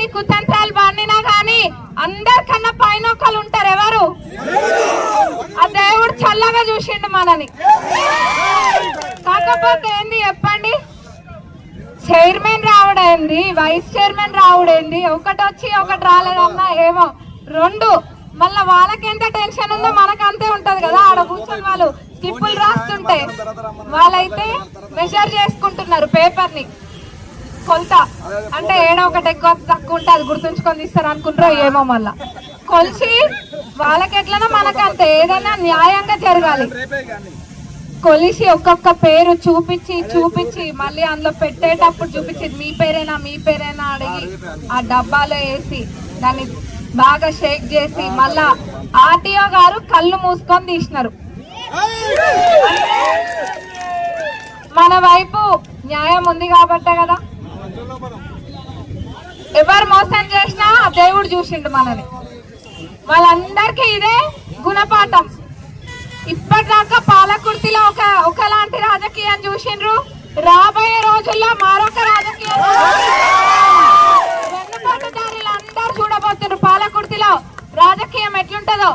ఎన్ని కుతంత్రాలు బాడినా గాని అందరికన్నా పైన ఒకళ్ళు ఉంటారు. ఎవరు? ఆ దేవుడు చల్లగా చూసిండు మనని. కాకపోతే ఏంది చెప్పండి, చైర్మన్ రావడేంది, వైస్ చైర్మన్ రావడేంది, ఒకటి వచ్చి ఒకటి రాలేదన్నా ఏమో రెండు. మళ్ళా వాళ్ళకి ఎంత టెన్షన్ ఉందో మనకు అంతే ఉంటది కదా. ఆడ కూర్చొని వాళ్ళు స్లిప్పులు రాస్తుంటే వాళ్ళైతే మెజర్ చేసుకుంటున్నారు పేపర్ ని, కొలత అంటే ఏడో ఒకటి ఎక్కువ తక్కువ ఉంటే అది గుర్తుంచుకొని తీస్తారు అనుకుంటారో ఏమో. మళ్ళా కొలిచి వాళ్ళకి ఎట్లనో మనకు అంతే, ఏదైనా న్యాయంగా జరగాలి. కొలిసి ఒక్కొక్క పేరు చూపించి మళ్ళీ అందులో పెట్టేటప్పుడు చూపించి మీ పేరేనా అడిగి ఆ డబ్బాలో వేసి దాన్ని బాగా షేక్ చేసి మళ్ళా ఆర్టీఓ గారు కళ్ళు మూసుకొని తీసినారు. మన వైపు న్యాయం ఉంది కాబట్టే కదా. ఎవరు మోసం చేసినా దేవుడు చూసిండు మనని. వాళ్ళందరికీ ఇదే గుణపాఠం. ఇప్పటిదాకా పాలకుర్తిలో ఒకలాంటి రాజకీయం చూసిండ్రు, రాబోయే రోజుల్లో మరొక రాజకీయం వెన్నుపోటుదారులు అందరూ చూడబోతున్నారు. పాలకుర్తిలో రాజకీయం ఎట్లుంటదో